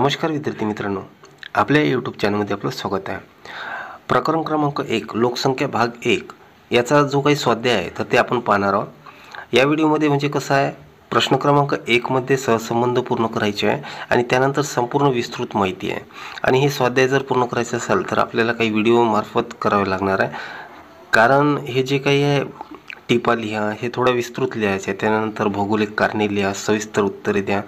नमस्कार विद्यार्थी मित्रांनो, आपल्या यूट्यूब चॅनलमध्ये आपलं स्वागत आहे। प्रकरण क्रमांक 1 लोकसंख्या भाग 1 याचा जो काही स्वाध्याय आहे तर ते आपण पाहणार आहोत। या व्हिडिओमध्ये म्हणजे कसं आहे, प्रश्न क्रमांक 1 मध्ये सहसंबंध पूर्ण करायचे आहे आणि त्यानंतर संपूर्ण विस्तृत माहिती आहे। आणि हे स्वाध्याय जर पूर्ण करायचं असेल तर आपल्याला काही व्हिडिओ मार्फत करावे लागणार आहे, कारण हे जे काही आहे टिपा लिहा, हे थोडं विस्तृत लिहायचं आहे। त्यानंतर भौगोलिक कारणे लिहा, सविस्तर उत्तरे द्या।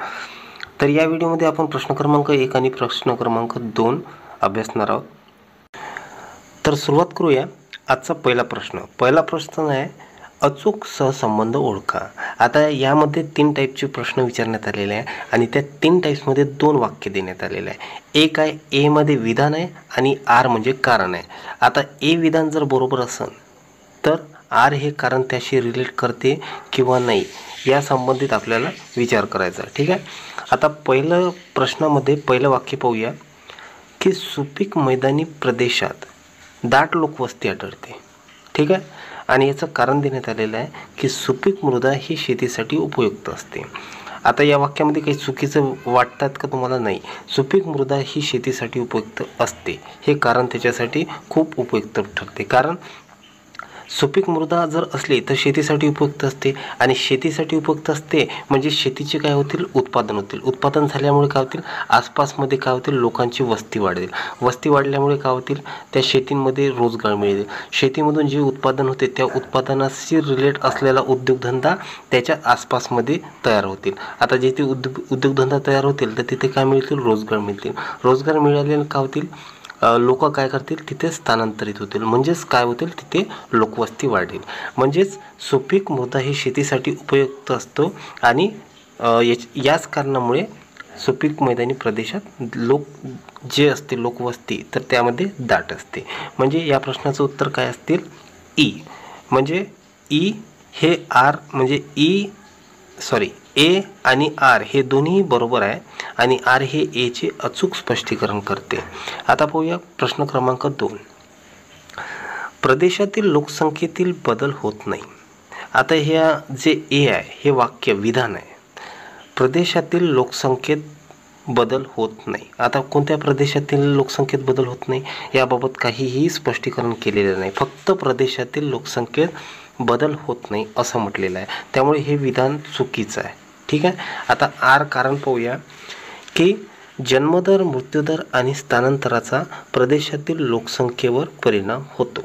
तर या व्हिडिओमध्ये आपण प्रश्न क्रमांक 1 आणि प्रश्न क्रमांक 2 अभ्यासणार आहोत। तर सुरुवात करूया। आजचा पहिला प्रश्न आहे अचूक सहसंबंध ओळखा। आता यामध्ये 3 टाईपचे प्रश्न विचारण्यात आलेले आहे आणि त्या 3 टाईप्समध्ये 2 वाक्य देण्यात आलेले आहे। एक आहे ए मध्ये विधान आहे आणि आर म्हणजे कारण आहे। आता ए विधान जर बरोबर असेल तर आर हे कारण त्याशी रिलेट करते किंवा नाही या संबंधित आपल्याला विचार करायचा, ठीक आहे। आता पहिलं प्रश्नामध्ये पहिलं वाक्य पाहूया की सुपीक मैदानी प्रदेशात दाट लोकवस्ती आढळते, ठीक आहे। आणि याचं कारण देण्यात आलेलं आहे की सुपीक मृदा ही शेतीसाठी उपयुक्त असते। आता या वाक्यामध्ये काही चुकीचं वाटतात का तुम्हाला? नाही, सुपीक मृदा ही शेतीसाठी उपयुक्त असते हे कारण त्याच्यासाठी खूप उपयुक्त ठरते। कारण सुपीक मृदा जर असली तर शेतीसाठी उपयुक्त असते आणि शेतीसाठी उपयुक्त असते म्हणजे शेतीचे काय होतील, उत्पादन होतील। उत्पादन झाल्यामुळे काय होतील, आसपासमध्ये काय होतील, लोकांची वस्ती वाढेल। वस्ती वाढल्यामुळे काय होतील, त्या शेतींमध्ये रोजगार मिळेल। शेतीमधून जे उत्पादन होते त्या उत्पादनाशी रिलेट असलेला उद्योगधंदा त्याच्या आसपासमध्ये तयार होतील। आता जिथे उद्योगधंदा तयार होतील तर तिथे काय मिळतील, रोजगार मिळतील। रोजगार मिळालेले काय होतील, लोक काय करतील, तिथे स्थानांतरित होतील, म्हणजेच काय होतील, तिथे लोकवस्ती वाढेल। म्हणजेच सुपीक मृदा ही शेतीसाठी उपयुक्त असतो आणि याच कारणामुळे सुपीक मैदानी प्रदेशात जे असते लोकवस्ती तर त्यामध्ये दाट असते। म्हणजे या प्रश्नाचं उत्तर काय असतील, ई। म्हणजे ई हे आर म्हणजे ए आणि आर हे दोन्ही बरोबर आहे आणि आर हे ए चे अचूक स्पष्टीकरण करते। आता पाहूया प्रश्न क्रमांक 2, प्रदेशातील लोकसंख्येतील बदल होत नाही। आता ह्या जे ए आहे हे वाक्य विधान आहे, प्रदेशातील लोकसंख्येत बदल होत नाही। आता कोणत्या प्रदेशातील लोकसंख्येत बदल होत नाही याबाबत काहीही स्पष्टीकरण केलेलं नाही, फक्त प्रदेशातील लोकसंख्येत बदल होत नाही असं म्हटलेलं आहे। त्यामुळे हे विधान चुकीचं आहे, ठीक आहे। आता आर कारण पाहूया की जन्मदर, मृत्यूदर आणि स्थानांतराचा प्रदेशातील लोकसंख्येवर परिणाम होतो।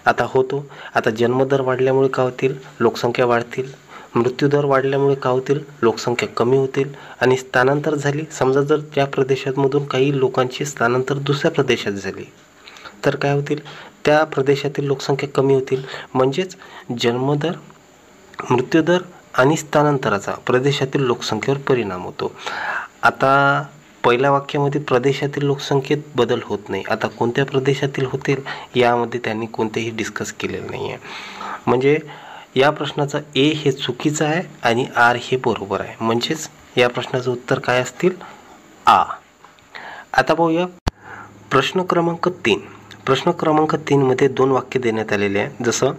आता जन्मदर वाढल्यामुळे काय होतील, लोकसंख्या वाढतील। मृत्यूदर वाढल्यामुळे काय होतील, लोकसंख्या कमी होतील। आणि स्थानांतर झाली, समजा जर त्या प्रदेशामधून काही लोकांची स्थानांतर दुसऱ्या प्रदेशात झाली तर काय होतील, त्या प्रदेशातील लोकसंख्या कमी होतील। म्हणजेच जन्मदर, मृत्यूदर आणि स्थानांतराचा प्रदेशातील लोकसंख्येवर परिणाम होतो। आता पहिल्या वाक्यामध्ये प्रदेशातील लोकसंख्येत बदल होत नाही, आता कोणत्या प्रदेशातील होतील यामध्ये त्यांनी कोणतेही डिस्कस केलेलं नाही आहे। म्हणजे या प्रश्नाचं ए हे चुकीचं आहे आणि आर हे बरोबर आहे। म्हणजेच या प्रश्नाचं उत्तर काय असतील, आ। आता पाहूया प्रश्न क्रमांक 3। प्रश्न क्रमांक 3 मध्ये 2 वाक्य देण्यात आलेले आहे, जसं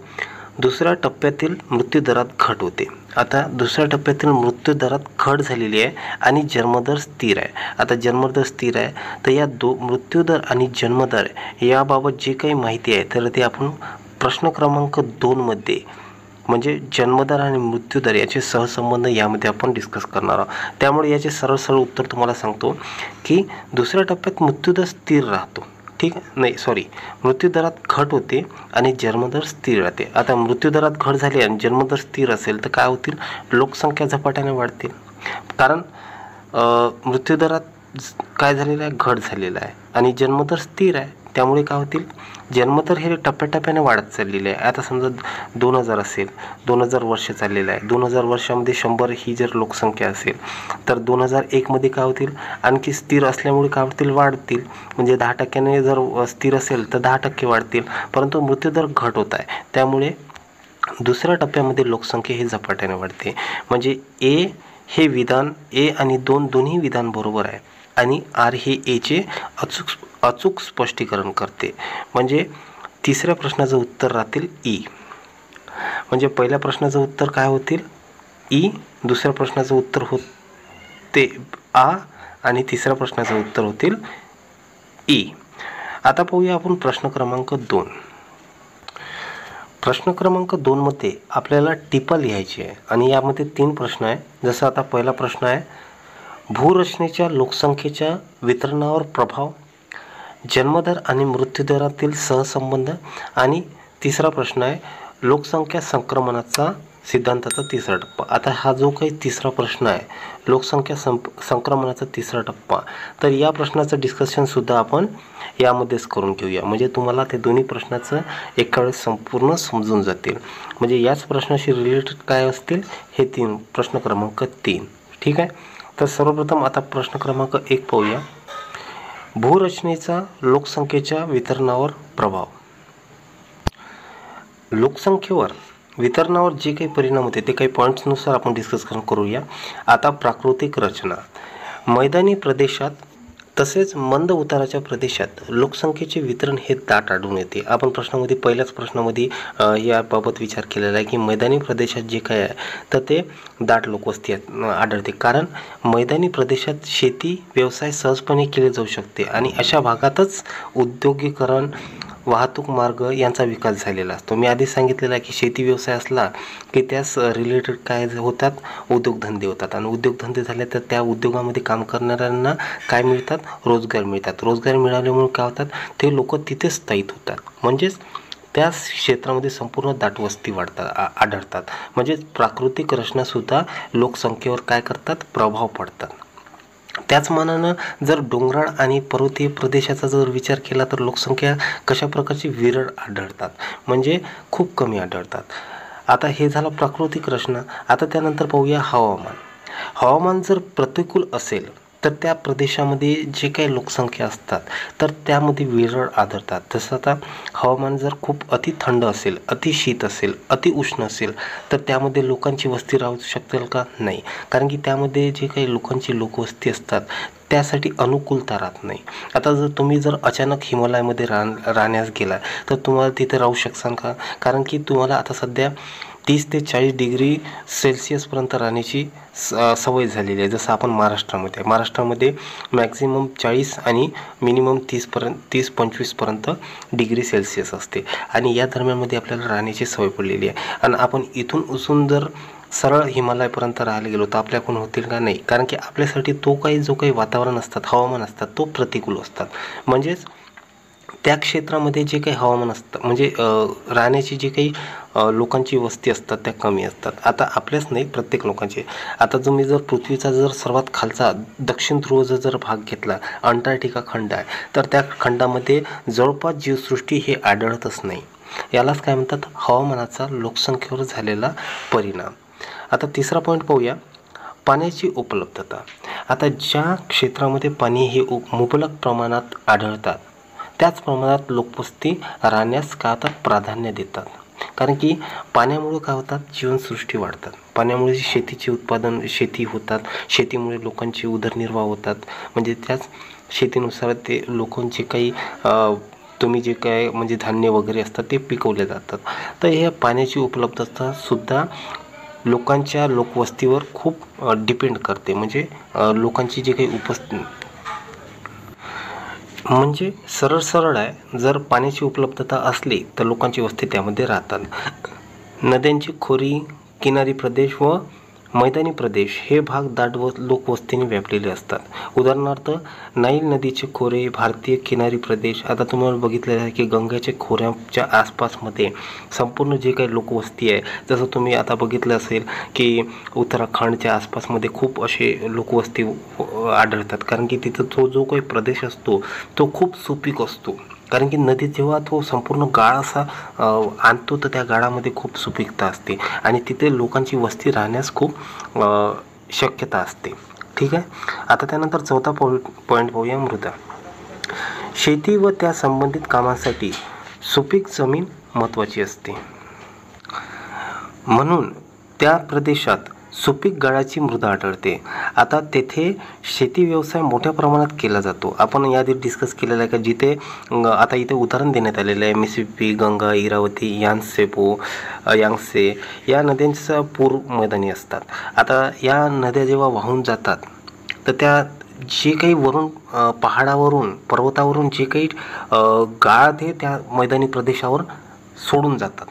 दुसऱ्या टप्प्यातील मृत्यूदरात घट होते। आता दुसऱ्या टप्प्यातील मृत्यूदरात घट झालेली आहे आणि जन्मदर स्थिर आहे। आता जन्मदर स्थिर आहे तर या मृत्यूदर आणि जन्मदर याबाबत जे काही माहिती आहे तर ते आपण प्रश्न क्रमांक 2 मध्ये म्हणजे जन्मदर आणि मृत्यूदर याचे सहसंबंध यामध्ये आपण डिस्कस करणार आहोत। त्यामुळे याचे सरळ उत्तर तुम्हाला सांगतो की दुसऱ्या टप्प्यात मृत्यूदर स्थिर राहतो, ठीक आहे, नाही सॉरी, मृत्यूदरात घट होते आणि जन्मदर स्थिर राहते। आता मृत्यूदरात घट झाली आणि जन्मदर स्थिर असेल तर काय होतील, लोकसंख्या झपाट्याने वाढतील। कारण मृत्यूदरात काय झालेलं आहे, घट झालेला आहे आणि जन्मदर स्थिर आहे, त्यामुळे काय होतील, जन्मदर हे टप्प्याटप्प्याने वाढत चाललेले आहे। आता समजा 2000 असेल, 2000 वर्ष चाललेलं आहे, 2000 वर्षामध्ये 100 ही जर लोकसंख्या असेल तर 2001 मध्ये काय होतील, आणखी स्थिर असल्यामुळे काय होतील, वाढतील। म्हणजे 10% जर स्थिर असेल तर 10% वाढतील, परंतु मृत्यूदर घट होत आहे, त्यामुळे दुसऱ्या टप्प्यामध्ये लोकसंख्या ही झपाट्याने वाढते। म्हणजे ए हे विधान, ए आणि 2 दोन्ही विधान बरोबर आहे आणि आर हे ए चे अचूक स्पष्टीकरण करते। म्हणजे तिसऱ्या प्रश्नाचं उत्तर राहतील ई। म्हणजे पहिल्या प्रश्नाचं उत्तर काय होतील, ई, दुसऱ्या प्रश्नाचं उत्तर होते आ आणि तिसऱ्या प्रश्नाचं उत्तर होतील ई. आता पाहूया आपण प्रश्न क्रमांक 2. प्रश्न क्रमांक 2 मध्ये आपल्याला टिपा लिहायची आहे आणि यामध्ये 3 प्रश्न आहे. जसं आता पहिला प्रश्न आहे, भूरचनेच्या लोकसंख्येच्या वितरणावर प्रभाव, जन्मदर आणि मृत्यूदरातील सहसंबंध, आणि तिसरा प्रश्न आहे, लोकसंख्या संक्रमणाचा सिद्धांताचा तिसरा टप्पा. आता हा जो काही तिसरा प्रश्न आहे, लोकसंख्या संक्रमणाचा तिसरा टप्पा, तर या प्रश्नाचं डिस्कशनसुद्धा आपण यामध्येच करून घेऊया. म्हणजे तुम्हाला ते दोन्ही प्रश्नाचं एका वेळेस संपूर्ण समजून जातील. म्हणजे याच प्रश्नाशी रिलेटेड काय असतील हे 3 प्रश्न क्रमांक 3. ठीक आहे. तर सर्वप्रथम आता प्रश्न क्रमांक 1 पाहूया. भूरचनेचा लोकसंख्येच्या वितरणावर प्रभाव. लोकसंख्येवर वितरणावर जे काही परिणाम होते ते काही पॉईंट्सनुसार आपण डिस्कस करूया. आता प्राकृतिक रचना. मैदानी प्रदेशात तसेच मंद उताराच्या प्रदेशात लोकसंख्येचे वितरण हे दाट आढळून येते. आपण प्रश्नामध्ये पहिल्याच प्रश्नामध्ये याबाबत विचार केलेला आहे की मैदानी प्रदेशात जे काय आहे तर ते दाट लोकवस्ती आढळते. कारण मैदानी प्रदेशात शेती व्यवसाय सहजपणे केले जाऊ शकते आणि अशा भागातच उद्योगीकरण, वाहतूक मार्ग यांचा विकास झालेला असतो. मी आधी सांगितलेलं आहे की शेती व्यवसाय असला की त्यास रिलेटेड काय होतात, उद्योगधंदे होतात आणि उद्योगधंदे झाले तर त्या उद्योगामध्ये काम करणाऱ्यांना काय मिळतात, रोजगार मिळतात. रोजगार मिळाल्यामुळे काय होतात, ते लोक तिथेच स्थायिक होतात. म्हणजेच त्या क्षेत्रामध्ये संपूर्ण दाट वस्ती आढळतात. म्हणजे प्राकृतिक रचनासुद्धा लोकसंख्येवर काय करतात, प्रभाव पडतात. त्याच मानानं जर डोंगराळ आणि पर्वतीय प्रदेशाचा जर विचार केला तर लोकसंख्या कशा प्रकारची विरळ आढळतात, म्हणजे खूप कमी आढळतात. आता हे झालं प्राकृतिक रचना. आता त्यानंतर पाहूया हवामान. हवामान जर प्रतिकूल असेल तर त्या प्रदेशामध्ये जे काही लोकसंख्या असतात तर त्यामध्ये विरळ आढळतात. जसं आता हवामान जर खूप अति थंड असेल, अति शीत असेल, अति उष्ण असेल तर त्यामध्ये लोकांची वस्ती राहू शकते का, नाही. कारण की त्यामध्ये जे काही लोकांची लोकवस्ती असतात त्यासाठी अनुकूलता राहत नाही. आता जर तुम्ही अचानक हिमालयामध्ये राहण्यास गेला तर तुम्हाला तिथे राहू शकसान का, कारण की तुम्हाला आता सध्या 30 ते 40 डिग्री सेल्सिअसपर्यंत राहण्याची सवय झालेली आहे. जसं आपण महाराष्ट्रामध्ये मॅक्झिमम 40 आणि मिनिमम 30-25पर्यंत डिग्री सेल्सिअस असते आणि या दरम्यानमध्ये आपल्याला राहण्याची सवय पडलेली आहे. आणि आपण इथून उसून जर सरळ हिमालयापर्यंत राहायला गेलो तर आपल्याकडून होतील का, नाही. कारण की आपल्यासाठी जो काही वातावरण असतात, हवामान असतात, तो प्रतिकूल असतात. म्हणजेच त्या क्षेत्रामध्ये जे काही हवामान असतं, म्हणजे राहण्याची जी काही लोकांची वस्ती असतात त्या कमी असतात. आता आपल्याच नाही, प्रत्येक लोकांची. आता तुम्ही जर पृथ्वीचा सर्वात खालचा दक्षिण ध्रुवचा जर भाग घेतला, अंटार्क्टिका खंड आहे, तर त्या खंडामध्ये जवळपास जीवसृष्टी हे आढळतच नाही. यालाच काय म्हणतात, हवामानाचा लोकसंख्येवर झालेला परिणाम. आता तिसरा पॉईंट पाहूया, पाण्याची उपलब्धता. आता ज्या क्षेत्रामध्ये पाणी हे मुबलक प्रमाणात आढळतात त्याच प्रमाणात लोकवस्ती राहण्यास काय होतात, प्राधान्य देतात. कारण की पाण्यामुळे काय होतात, जीवनसृष्टी वाढतात. पाण्यामुळे शेतीचे उत्पादन, शेती होतात, शेतीमुळे लोकांची उदरनिर्वाह होतात. म्हणजे त्याच शेतीनुसार ते लोकांचे काही तुम्ही जे काय म्हणजे धान्य वगैरे असतात ते पिकवले जातात. तर हे पाण्याची उपलब्धता सुद्धा लोकांच्या लोकवस्तीवर खूप डिपेंड करते. म्हणजे लोकांची जे काही म्हणजे सरळ आहे, जर पाण्याची उपलब्धता असली तर लोकांची वस्ती त्यामध्ये राहतात. नद्यांची खोरी, किनारी प्रदेश व मैदानी प्रदेश हे भाग दाट लोकवस्तीने व्यापलेले असतात. उदाहरणार्थ नाईल नदीचे खोरे, भारतीय किनारी प्रदेश. आता तुम्हाला बघितलेलं आहे की गंगेच्या खोऱ्याच्या आसपासमध्ये संपूर्ण जे काही लोकवस्ती आहे, जसं तुम्ही आता बघितलं असेल की उत्तराखंडच्या आसपासमध्ये खूप असे लोकवस्ती आढळतात. कारण की तिथं जो काही प्रदेश असतो तो खूप सुपीक असतो. कारण की नदीत जेव्हा तो संपूर्ण गाळ असा आणतो तर त्या गाळामध्ये खूप सुपीकता असते आणि तिथे लोकांची वस्ती राहण्यास खूप शक्यता असते. ठीक आहे. आता त्यानंतर चौथा पॉईंट पाहूया, मृदा. शेती व त्या संबंधित कामांसाठी सुपीक जमीन महत्त्वाची असते. म्हणून त्या प्रदेशात सुपीक गाळाची मृदा आढळते. आता तेथे शेती व्यवसाय मोठ्या प्रमाणात केला जातो. आपण याआधी डिस्कस केलेलं आहे का, जिथे आता इथे उदाहरण देण्यात आलेलं आहे, मिसिसिपी, गंगा, इरावती, यांगसे या नद्यांचा पूर मैदानी असतात. आता या नद्या जेव्हा वाहून जातात तर त्या जे काही वरून पहाडावरून पर्वतावरून जे काही गाळ ते त्या मैदानी प्रदेशावर सोडून जातात.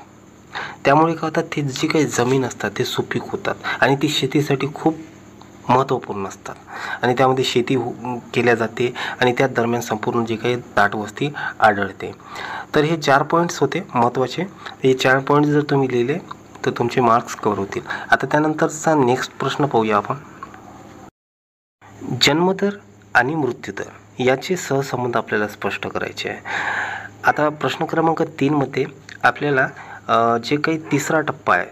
त्यामुळे काय होतात, ते जी काही जमीन असतात ते सुपीक होतात आणि ती शेतीसाठी खूप महत्त्वपूर्ण असतात आणि त्यामध्ये शेती केल्या जाते आणि त्या दरम्यान संपूर्ण जे काही दाटवस्ती आढळते. तर हे 4 पॉईंट्स होते महत्त्वाचे. हे 4 पॉईंट्स जर तुम्ही लिहिले तर तुमचे मार्क्स कव्हर होतील. आता त्यानंतरचा नेक्स्ट प्रश्न पाहूया आपण. जन्मदर आणि मृत्यूदर याचे सहसंबंध आपल्याला स्पष्ट करायचे आहे. आता प्रश्न क्रमांक 3 मध्ये आपल्याला जे काही तिसरा टप्पा आहे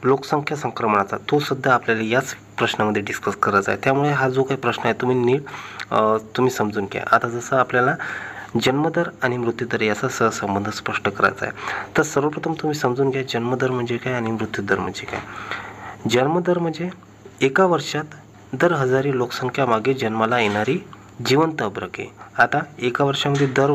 लोकसंख्या संक्रमणाचा, तो सुद्धा आपल्याला याच प्रश्नामध्ये डिस्कस करायचा आहे. त्यामुळे हा जो काही प्रश्न आहे तुम्ही नीट तुम्ही समजून घ्या. आता जसं आपल्याला जन्मदर आणि मृत्यूदर याचा सहसंबंध स्पष्ट करायचा आहे, तर सर्वप्रथम तुम्ही समजून घ्या जन्मदर म्हणजे काय आणि मृत्यूदर म्हणजे काय. जन्मदर म्हणजे एका वर्षात दर 1000 लोकसंख्या मागे जन्माला येणारी जिवंत अब्रके. आता एका वर्षामध्ये दर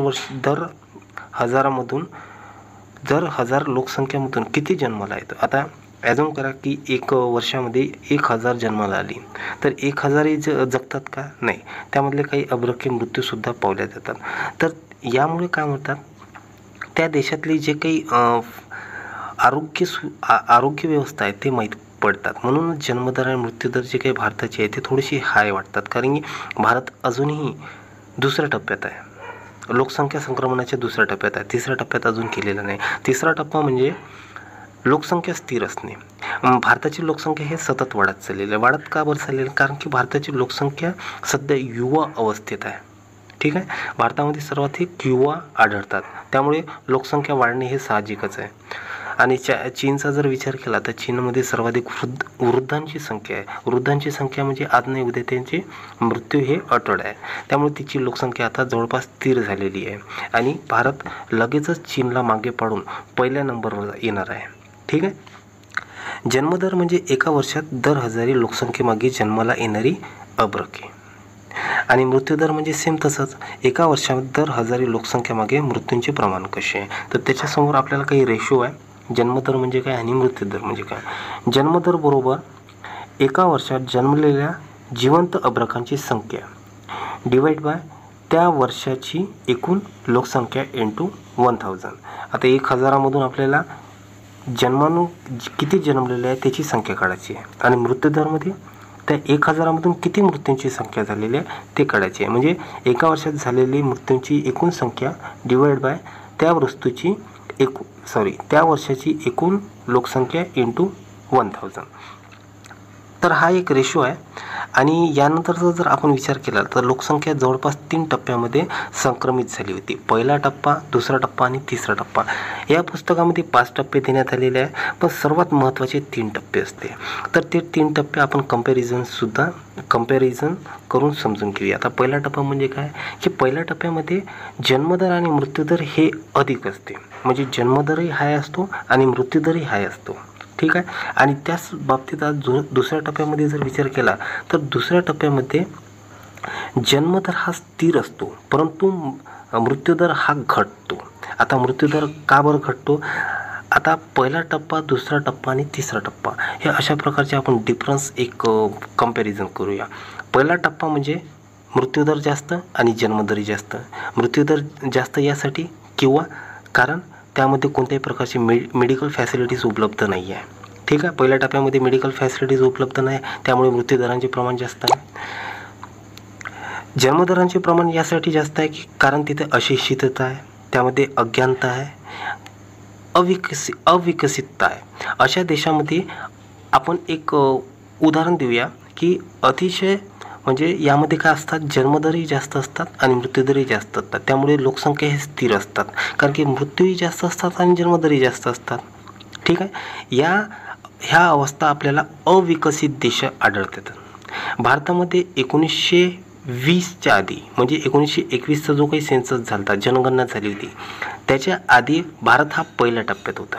1000 लोकसंख्येमधून किती जन्माला येतं. आता ॲझ्युम करा की एक वर्षामध्ये 1000 जन्माला आली, तर 1000ही जगतात का? नाही, त्यामधले काही अब्रके मृत्यूसुद्धा पावल्या जातात. तर यामुळे काय म्हणतात, त्या देशातली जे काही आरोग्य व्यवस्था आहे ते माहीत पडतात. म्हणून जन्मदर आणि मृत्यूदर जे काही भारताचे आहे ते थोडीशी हाय वाटतात, कारण की भारत अजूनही दुसऱ्या टप्प्यात आहे, लोकसंख्या संक्रमणाच्या दुसऱ्या टप्प्यात आहे. तिसऱ्या टप्प्यात अजून केलेला नाही. तिसरा टप्पा म्हणजे लोकसंख्या स्थिर असणे. भारताची लोकसंख्या हे सतत वाढत चाललेली आहे. वाढत का बरं चाललेलं? कारण की भारताची लोकसंख्या सध्या युवा अवस्थेत आहे. ठीक आहे, भारतामध्ये सर्वाधिक युवा आढळतात, त्यामुळे लोकसंख्या वाढणे हे साहजिकच आहे. आणि चीनचा जर विचार केला तर चीनमध्ये सर्वाधिक वृद्धांची संख्या आहे. वृद्धांची संख्या म्हणजे आज नाही उद्या त्यांचे मृत्यू हे अटळ आहे. त्यामुळे तिची लोकसंख्या आता जवळपास स्थिर झालेली आहे आणि भारत लगेचच चीनला मागे पाडून पहिल्या नंबरवर येणार आहे. ठीक आहे. जन्मदर म्हणजे एका वर्षात दर 1000 लोकसंख्येमागे जन्माला येणारी अब्रके. आणि मृत्यूदर म्हणजे सेम तसंच, एका वर्षात दर 1000 लोकसंख्येमागे मृत्यूंचे प्रमाण कसे आहे. तर त्याच्यासमोर आपल्याला काही रेशो आहे. जन्मदर म्हणजे काय आणि मृत्यूदर म्हणजे काय. जन्मदर बरोबर एका वर्षात जन्मलेल्या जिवंत अब्रकांची संख्या डिवाइड बाय त्या वर्षाची एकूण लोकसंख्या इंटू 1000. आता 1000मधून आपल्याला किती जन्मलेले आहे त्याची संख्या काढायची आहे आणि मृत्यूदरमध्ये त्या 1000मधून किती मृत्यूंची संख्या झालेली आहे ते काढायची आहे. म्हणजे एका वर्षात झालेली मृत्यूंची एकूण संख्या डिवाइड बाय त्या वर्षाची एकूण लोकसंख्या इंटू 1000. तर हा एक रेशो आहे. आणि यानंतरचा जर आपण विचार केला तर लोकसंख्या जवळपास 3 टप्प्यामध्ये संक्रमित झाली होती. पहिला टप्पा, दुसरा टप्पा आणि तिसरा टप्पा. या पुस्तकामध्ये 5 टप्पे देण्यात आलेले आहे, पण सर्वात महत्त्वाचे 3 टप्पे असते. तर ते 3 टप्पे आपण कंपॅरिझन करून समजून घेऊया. आता पहिला टप्पा म्हणजे काय, की पहिल्या टप्प्यामध्ये जन्मदर आणि मृत्यूदर हे अधिक असते. म्हणजे जन्मदरही हाय असतो आणि मृत्यूदरही हाय असतो. ठीक आहे. आणि त्याच बाबतीत आज दुसऱ्या टप्प्यामध्ये जर विचार केला तर दुसऱ्या टप्प्यामध्ये जन्मदर हा स्थिर असतो, परंतु मृत्यूदर हा घटतो. आता मृत्यूदर का बरं घटतो? आता पहिला टप्पा, दुसरा टप्पा आणि तिसरा टप्पा हे अशा प्रकारचे आपण डिफरन्स एक कंपॅरिझन करूया. पहिला टप्पा म्हणजे मृत्यूदर जास्त आणि जन्मदरही जास्त. मृत्यूदर जास्त यासाठी किंवा कारण त्यामध्ये कोणत्याही प्रकारची मेडिकल फॅसिलिटीज उपलब्ध नाही आहे. ठीक आहे. पहिल्या टप्प्यामध्ये मेडिकल फॅसिलिटीज उपलब्ध नाही, त्यामुळे मृत्यूदरांचे प्रमाण जास्त आहे. जन्मदरांचे प्रमाण यासाठी जास्त आहे की कारण तिथे अशिक्षितता आहे, त्यामध्ये अज्ञानता आहे, अविकसितता आहे. अशा देशामध्ये आपण एक उदाहरण देऊया की अतिशय म्हणजे यामध्ये काय असतात, जन्मदरही जास्त असतात आणि मृत्यूदरही जास्त असतात. त्यामुळे लोकसंख्या हे स्थिर असतात, कारण की मृत्यूही जास्त असतात आणि जन्मदरही जास्त असतात. ठीक आहे. ह्या अवस्था आपल्याला अविकसित देश आढळतात. भारतामध्ये 1920च्या आधी म्हणजे 1921चा जो काही सेन्सस झाला होता, जनगणना झाली होती, त्याच्या आधी भारत हा पहिल्या टप्प्यात होता.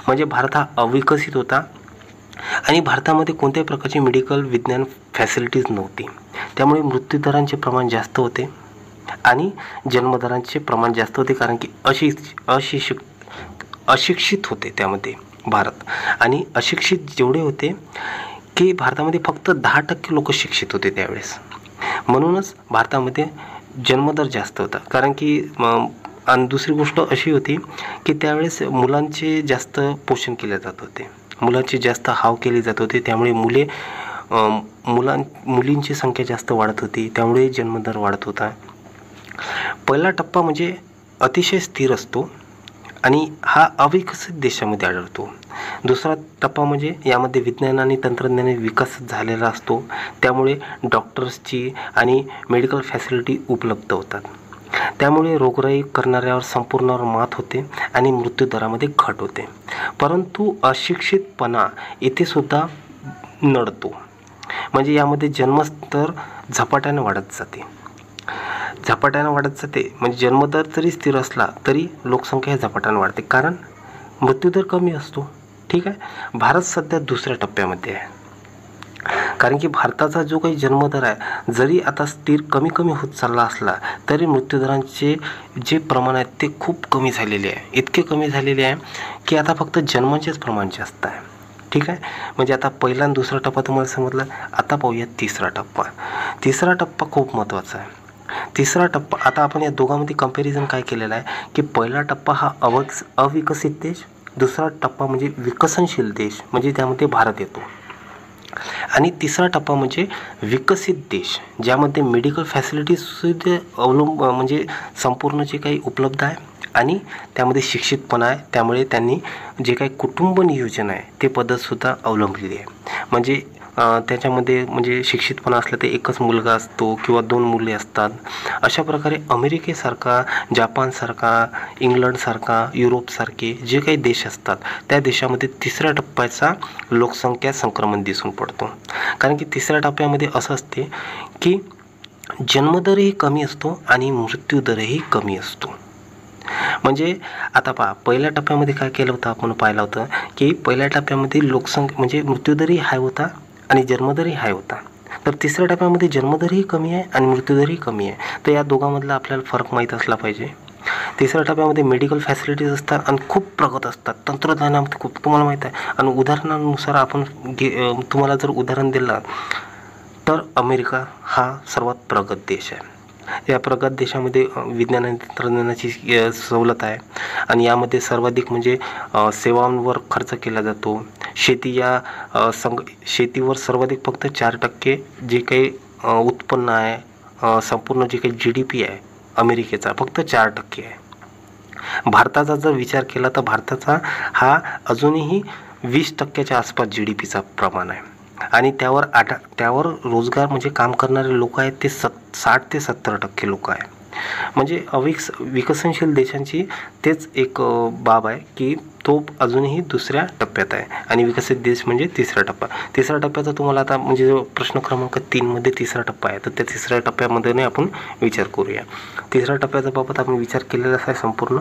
म्हणजे भारत हा अविकसित होता आणि भारतामध्ये कोणत्याही प्रकारची मेडिकल विज्ञान फॅसिलिटीज नव्हती. त्यामुळे मृत्यूदरांचे प्रमाण जास्त होते आणि जन्मदरांचे प्रमाण जास्त होते, कारण की अशिक्षित होते त्यामध्ये भारत. आणि अशिक्षित जेवढे होते की भारतामध्ये फक्त 10% लोक शिक्षित होते त्यावेळेस. म्हणूनच भारतामध्ये जन्मदर जास्त होता. कारण की आणि दुसरी गोष्ट अशी होती की त्यावेळेस मुलांचे जास्त पोषण केले जात होते, मुलांची जास्त हाव केली जात होती, त्यामुळे मुलींची संख्या जास्त वाढत होती, त्यामुळे जन्मदर वाढत होता. पहिला टप्पा म्हणजे अतिशय स्थिर असतो आणि हा अविकसित देशामध्ये आढळतो. दुसरा टप्पा म्हणजे यामध्ये विज्ञान आणि तंत्रज्ञानाने विकास झालेला असतो, त्यामुळे डॉक्टर्सची आणि मेडिकल फॅसिलिटी उपलब्ध होतात, त्यामुळे रोगराई करणाऱ्यावर संपूर्णवर मात होते आणि मृत्यूदरामध्ये घट होते. परंतु अशिक्षितपणा इथे सुद्धा नडतो, म्हणजे यामध्ये जन्मदर झपाट्याने वाढत जाते. म्हणजे जन्मदर जरी स्थिर असला तरी लोकसंख्या झपाट्याने वाढते, कारण मृत्यूदर कमी असतो. ठीक आहे. भारत सध्या दुसऱ्या टप्प्यामध्ये आहे, कारण की भारताचा जो काही जन्मदर आहे जरी आता स्थिर कमी होत चालला असला तरी मृत्यूदरांचे जे प्रमाण आहे ते खूप कमी झालेले आहे. इतके कमी झालेले आहे की आता फक्त जन्मांचेच प्रमाण जास्त आहे. ठीक आहे. म्हणजे आता पहिला आणि दुसरा टप्पा तुम्हाला समजला. आता पाहूया तिसरा टप्पा. तिसरा टप्पा खूप महत्त्वाचा आहे. तिसरा टप्पा, आता आपण या दोघांमध्ये कंपॅरिझन काय केलेलं आहे की पहिला टप्पा हा अविकसित देश, दुसरा टप्पा म्हणजे विकसनशील देश, म्हणजे त्यामध्ये भारत येतो, आणि तिसरा टप्पा म्हणजे विकसित देश, ज्यामध्ये मेडिकल फॅसिलिटीजसुद्धा म्हणजे संपूर्ण जे काही उपलब्ध आहे आणि त्यामध्ये शिक्षितपणा आहे, त्यामुळे त्यांनी जे काही कुटुंब नियोजन आहे ते पद्धतसुद्धा अवलंबलेली आहे. म्हणजे त्याच्यामध्ये म्हणजे शिक्षितपणा असलं तर एकच मुलगा असतो किंवा 2 मुले असतात. अशा प्रकारे अमेरिकेसारखा, जापानसारखा, इंग्लंडसारखा, युरोपसारखे जे काही देश असतात त्या देशामध्ये तिसऱ्या टप्प्याचा लोकसंख्या संक्रमण दिसून पडतो. कारण की तिसऱ्या टप्प्यामध्ये असं असते की जन्मदरही कमी असतो आणि मृत्यूदरही कमी असतो. म्हणजे आता पहा, पहिल्या टप्प्यामध्ये काय केलं होतं, आपण पाहिलं होतं की पहिल्या टप्प्यामध्ये लोकसंख्या म्हणजे मृत्यूदरही हाय होता आणि जन्मदरही हाय होता. तर तिसऱ्या टप्प्यामध्ये जन्मदरही कमी आहे आणि मृत्यूदरही कमी आहे. तर या दोघांमधला आपल्याला फरक माहीत असला पाहिजे. तिसऱ्या टप्प्यामध्ये मेडिकल फॅसिलिटीज असतात आणि खूप प्रगत असतात, तंत्रज्ञानामध्ये खूप, तुम्हाला माहीत आहे. आणि उदाहरणानुसार आपण तुम्हाला जर उदाहरण दिलं तर अमेरिका हा सर्वात प्रगत देश आहे. या प्रगत देशामध्ये विज्ञान आणि तंत्रज्ञानाची सवलत आहे आणि यामध्ये सर्वाधिक म्हणजे सेवांवर खर्च केला जातो. शेतीवर सर्वाधिक फक्त 4% जे काही उत्पन्न आहे, संपूर्ण जे काही GDP आहे अमेरिकेचा फक्त 4% आहे. भारताचा जर विचार केला तर भारताचा हा अजूनही 20% आसपास GDPचा प्रमाण आहे आणि त्यावर रोजगार म्हणजे काम करणारे लोक आहेत ते 60 ते 70% लोक आहे. म्हणजे विकसनशील देशांची तेच एक बाब आहे की तो अजूनही दुसऱ्या टप्प्यात आहे आणि विकसित देश म्हणजे तिसरा टप्पा. तिसऱ्या टप्प्याचा तुम्हाला आता म्हणजे प्रश्न क्रमांक 3 मध्ये तिसरा टप्पा आहे, तर त्या तिसऱ्या टप्प्यामध्ये आपण विचार करूया. तिसऱ्या टप्प्याचा बाबत आपण विचार केलेला आहे संपूर्ण.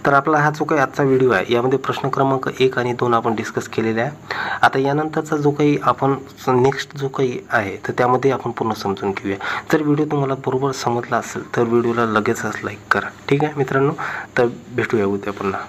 तर आपला हा जो काही आजचा व्हिडिओ आहे यामध्ये प्रश्न क्रमांक 1 आणि 2 आपण डिस्कस केलेला आहे. आता यानंतरचा जो काही आपण नेक्स्ट जो काही आहे तर त्यामध्ये आपण पूर्ण समजून घेऊया. जर व्हिडिओ तुम्हाला बरोबर समजला असेल तर व्हिडिओला लगेचच लाईक करा. ठीक आहे मित्रांनो, तर भेटूया उद्या पुन्हा.